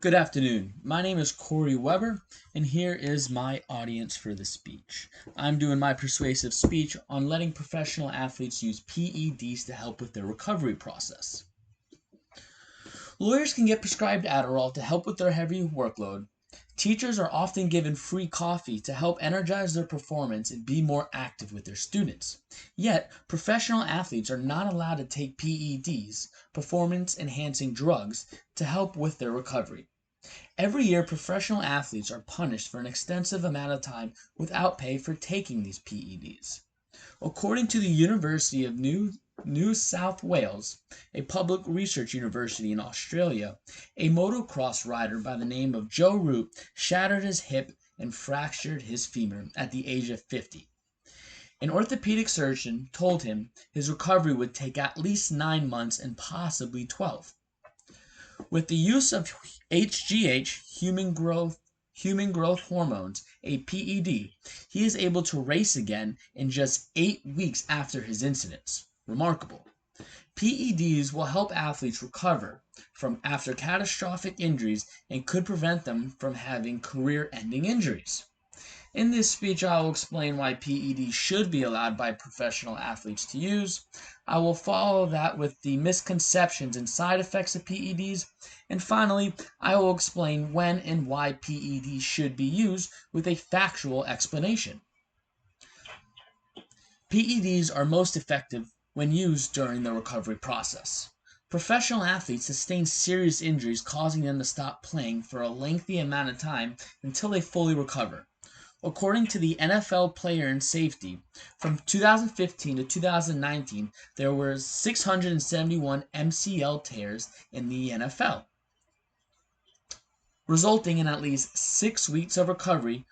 Good afternoon. My name is Corey Weber, and here is my audience for the speech. I'm doing my persuasive speech on letting professional athletes use PEDs to help with their recovery process. Lawyers can get prescribed Adderall to help with their heavy workload. Teachers are often given free coffee to help energize their performance and be more active with their students. Yet, professional athletes are not allowed to take PEDs, performance-enhancing drugs, to help with their recovery. Every year, professional athletes are punished for an extensive amount of time without pay for taking these PEDs. According to the University of New South Wales, a public research university in Australia, a motocross rider by the name of Joe Root shattered his hip and fractured his femur at the age of 50. An orthopedic surgeon told him his recovery would take at least 9 months and possibly 12. With the use of HGH, human growth hormones, a PED, he is able to race again in just 8 weeks after his incidents. Remarkable. PEDs will help athletes recover from after catastrophic injuries and could prevent them from having career-ending injuries. In this speech, I will explain why PEDs should be allowed by professional athletes to use. I will follow that with the misconceptions and side effects of PEDs. And finally, I will explain when and why PEDs should be used with a factual explanation. PEDs are most effective when used during the recovery process. Professional athletes sustain serious injuries causing them to stop playing for a lengthy amount of time until they fully recover. According to the NFL Player and Safety, from 2015 to 2019, there were 671 MCL tears in the NFL, resulting in at least 6 weeks of recovery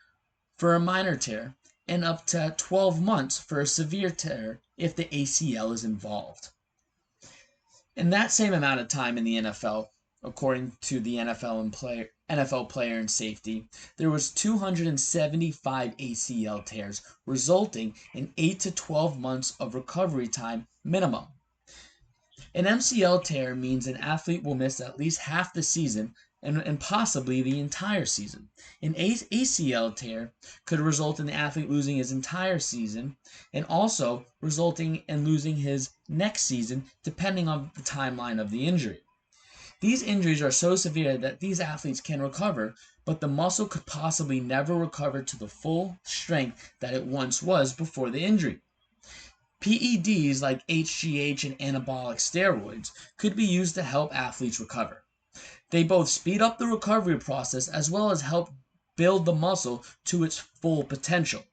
for a minor tear and up to 12 months for a severe tear if the ACL is involved. In that same amount of time in the NFL, according to the NFL Player and Safety, there was 275 ACL tears, resulting in 8 to 12 months of recovery time minimum. An MCL tear means an athlete will miss at least half the season and possibly the entire season. An ACL tear could result in the athlete losing his entire season and also resulting in losing his next season depending on the timeline of the injury. These injuries are so severe that these athletes can recover, but the muscle could possibly never recover to the full strength that it once was before the injury. PEDs like HGH and anabolic steroids could be used to help athletes recover. They both speed up the recovery process as well as help build the muscle to its full potential.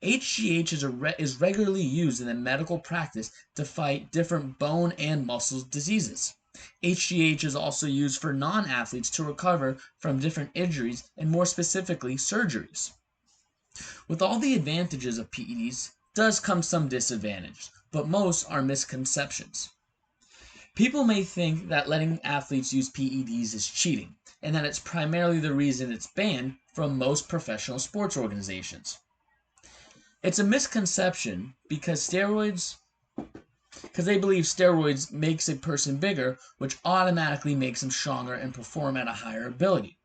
HGH is regularly used in the medical practice to fight different bone and muscle diseases. HGH is also used for non-athletes to recover from different injuries and more specifically surgeries. With all the advantages of PEDs does come some disadvantages, but most are misconceptions. People may think that letting athletes use PEDs is cheating, and that it's primarily the reason it's banned from most professional sports organizations. It's a misconception because they believe steroids makes a person bigger, which automatically makes them stronger and perform at a higher ability.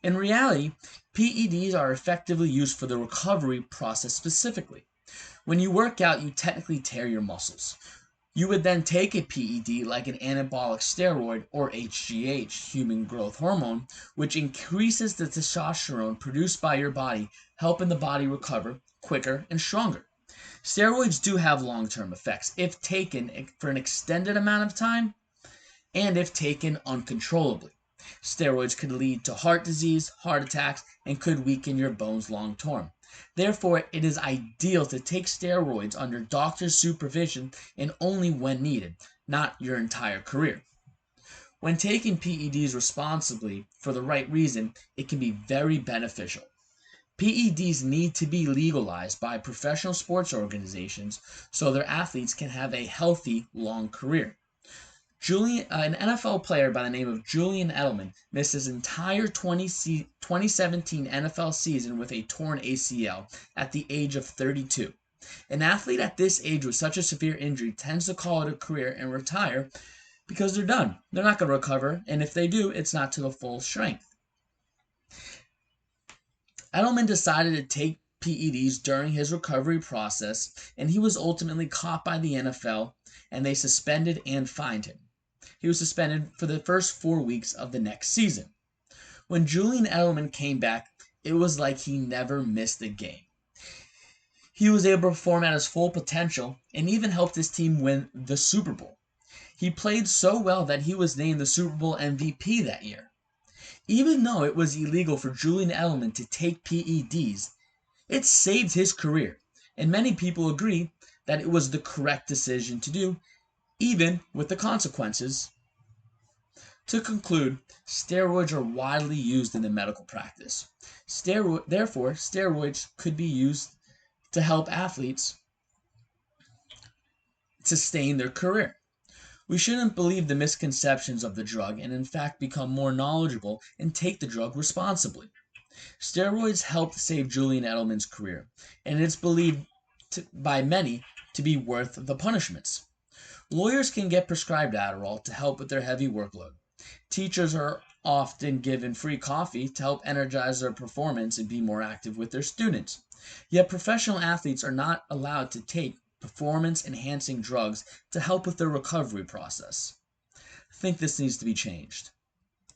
In reality, PEDs are effectively used for the recovery process specifically. When you work out, you technically tear your muscles. You would then take a PED like an anabolic steroid or HGH, human growth hormone, which increases the testosterone produced by your body, helping the body recover quicker and stronger. Steroids do have long-term effects if taken for an extended amount of time and if taken uncontrollably. Steroids could lead to heart disease, heart attacks, and could weaken your bones long-term. Therefore, it is ideal to take steroids under doctor's supervision and only when needed, not your entire career. When taking PEDs responsibly for the right reason, it can be very beneficial. PEDs need to be legalized by professional sports organizations so their athletes can have a healthy, long career. An NFL player by the name of Julian Edelman missed his entire 2017 NFL season with a torn ACL at the age of 32. An athlete at this age with such a severe injury tends to call it a career and retire because they're done. They're not going to recover, and if they do, it's not to the full strength. Edelman decided to take PEDs during his recovery process, and he was ultimately caught by the NFL, and they suspended and fined him. He was suspended for the first 4 weeks of the next season. When Julian Edelman came back, it was like he never missed a game. He was able to perform at his full potential and even helped his team win the Super Bowl. He played so well that he was named the Super Bowl MVP that year. Even though it was illegal for Julian Edelman to take PEDs, it saved his career, and many people agree that it was the correct decision to do, even with the consequences. To conclude, steroids are widely used in the medical practice. Therefore, steroids could be used to help athletes sustain their career. We shouldn't believe the misconceptions of the drug and in fact become more knowledgeable and take the drug responsibly. Steroids helped save Julian Edelman's career, and it's believed by many to be worth the punishments. Lawyers can get prescribed Adderall to help with their heavy workload. Teachers are often given free coffee to help energize their performance and be more active with their students. Yet professional athletes are not allowed to take performance-enhancing drugs to help with their recovery process. I think this needs to be changed.